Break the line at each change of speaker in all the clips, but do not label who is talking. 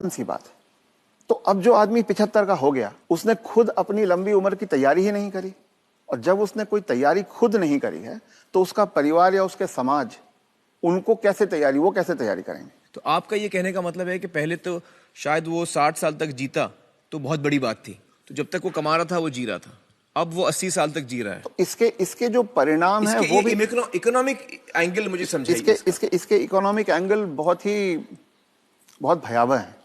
सी बात है। तो अब जो आदमी 75 का हो गया, उसने खुद अपनी लंबी उम्र की तैयारी ही नहीं करी, और जब उसने कोई तैयारी खुद नहीं करी है तो उसका परिवार या उसके समाज उनको कैसे तैयारी, वो कैसे तैयारी करेंगे?
तो आपका ये कहने का मतलब है कि पहले तो शायद वो 60 साल तक जीता तो बहुत बड़ी बात थी, तो जब तक वो कमा रहा था वो जी रहा था, अब वो 80 साल तक जी रहा है।
तो इसके जो परिणाम है वो भी
इकोनॉमिक एंगल मुझे समझाइए।
इसके इकोनॉमिक एंगल बहुत भयावह है।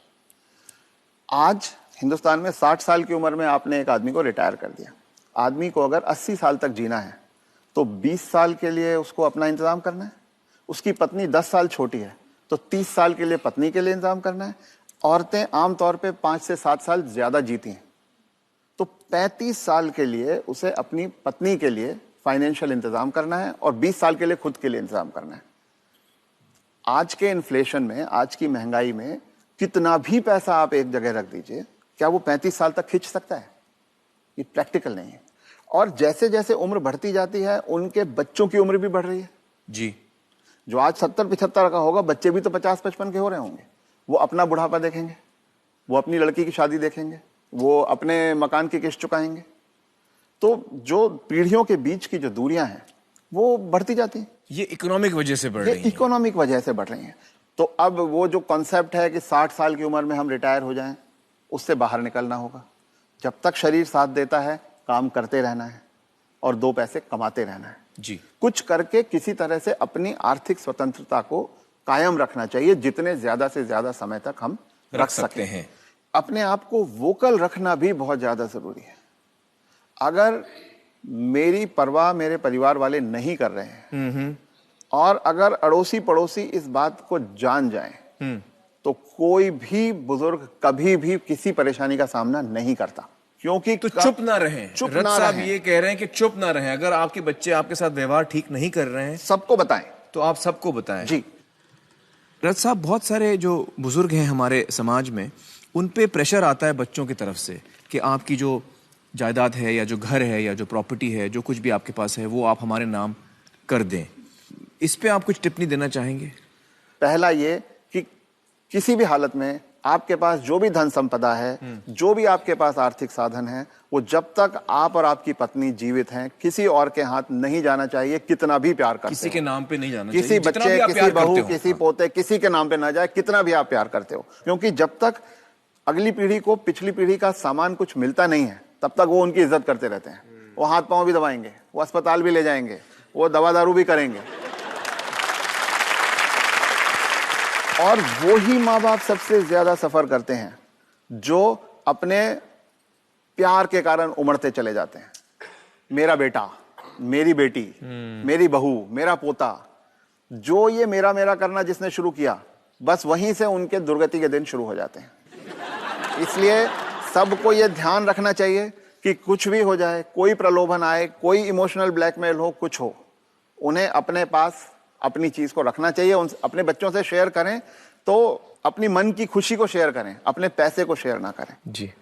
आज हिंदुस्तान में 60 साल की उम्र में आपने एक आदमी को रिटायर कर दिया। आदमी को अगर 80 साल तक जीना है तो 20 साल के लिए उसको अपना इंतजाम करना है। उसकी पत्नी 10 साल छोटी है तो 30 साल के लिए पत्नी के लिए इंतजाम करना है। औरतें आमतौर पे 5 से 7 साल ज्यादा जीती हैं, तो 35 साल के लिए उसे अपनी पत्नी के लिए फाइनेंशियल इंतजाम करना है और 20 साल के लिए खुद के लिए इंतजाम करना है। आज के इन्फ्लेशन में, आज की महंगाई में कितना भी पैसा आप एक जगह रख दीजिए, क्या वो 35 साल तक खींच सकता है? ये प्रैक्टिकल नहीं है। और जैसे जैसे उम्र बढ़ती जाती है उनके बच्चों की उम्र भी बढ़ रही है
जी।
जो आज 70-75 का होगा, बच्चे भी तो 50-55 के हो रहे होंगे। वो अपना बुढ़ापा देखेंगे, वो अपनी लड़की की शादी देखेंगे, वो अपने मकान की किस्त चुकाएंगे। तो जो पीढ़ियों के बीच की जो दूरियां हैं वो बढ़ती जाती हैं।
ये इकोनॉमिक वजह से बढ़ रही है।
इकोनॉमिक वजह से बढ़ रही हैं। तो अब वो जो कॉन्सेप्ट है कि 60 साल की उम्र में हम रिटायर हो जाएं, उससे बाहर निकलना होगा। जब तक शरीर साथ देता है काम करते रहना है और 2 पैसे कमाते रहना है
जी।
कुछ करके किसी तरह से अपनी आर्थिक स्वतंत्रता को कायम रखना चाहिए, जितने ज्यादा से ज्यादा समय तक हम रख सकते हैं। अपने आप को वोकल रखना भी बहुत ज्यादा जरूरी है। अगर मेरी परवाह मेरे परिवार वाले नहीं कर रहे हैं और अगर अड़ोसी पड़ोसी इस बात को जान जाएं तो कोई भी बुजुर्ग कभी भी किसी परेशानी का सामना नहीं करता, क्योंकि
तो चुप ना रहें।
चुप
रथ
ना
साहब
रहें।
ये कह रहे हैं कि चुप ना रहें। अगर आपके बच्चे आपके साथ व्यवहार ठीक नहीं कर रहे हैं
सबको बताएं।
तो आप सबको बताएं।
जी।
रथ साहब, बहुत सारे जो बुजुर्ग हैं हमारे समाज में, उन पे प्रेशर आता है बच्चों की तरफ से कि आपकी जो जायदाद है या जो घर है या जो प्रॉपर्टी है, जो कुछ भी आपके पास है, वो आप हमारे नाम कर दें। इस पे आप कुछ टिप्पणी देना चाहेंगे?
पहला ये कि किसी भी हालत में आपके पास जो भी धन संपदा है, जो भी आपके पास आर्थिक साधन है, वो जब तक आप और आपकी पत्नी जीवित हैं किसी और के हाथ नहीं जाना चाहिए। कितना भी प्यार करते
किसी के नाम पे नहीं जाना
किसी
चाहिए।
बच्चे, किसी बहू, किसी पोते, किसी के नाम पे ना जाए, कितना भी आप प्यार करते हो। क्योंकि जब तक अगली पीढ़ी को पिछली पीढ़ी का सामान कुछ मिलता नहीं है तब तक वो उनकी इज्जत करते रहते हैं। वो हाथ पांव भी दबाएंगे, वो अस्पताल भी ले जाएंगे, वो दवा दारू भी करेंगे। और वो ही माँ बाप सबसे ज्यादा सफर करते हैं जो अपने प्यार के कारण उमड़ते चले जाते हैं। मेरा बेटा, मेरी बेटी, मेरी बहू, मेरा पोता, जो ये मेरा मेरा करना जिसने शुरू किया, बस वहीं से उनके दुर्गति के दिन शुरू हो जाते हैं। इसलिए सबको ये ध्यान रखना चाहिए कि कुछ भी हो जाए, कोई प्रलोभन आए, कोई इमोशनल ब्लैकमेल हो, कुछ हो, उन्हें अपने पास अपनी चीज को रखना चाहिए। अपने बच्चों से शेयर करें तो अपनी मन की खुशी को शेयर करें, अपने पैसे को शेयर ना करें।
जी।